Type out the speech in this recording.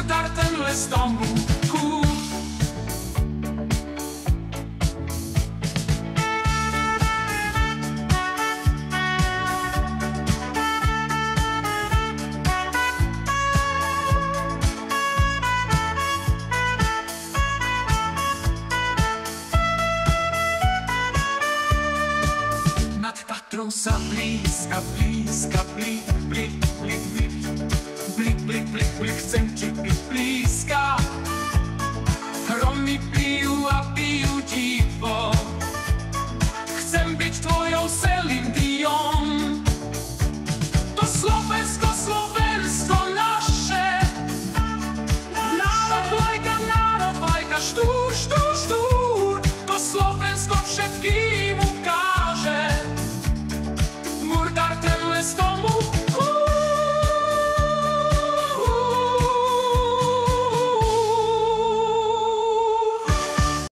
dar ten les domu. Tatrą sa blízka, blízka, blik, blik, blik, blik, blik, blik, blik, blik, chcem ti byť blízka. Hromy pijú a pijú ticho, chcem byť tvojou selím.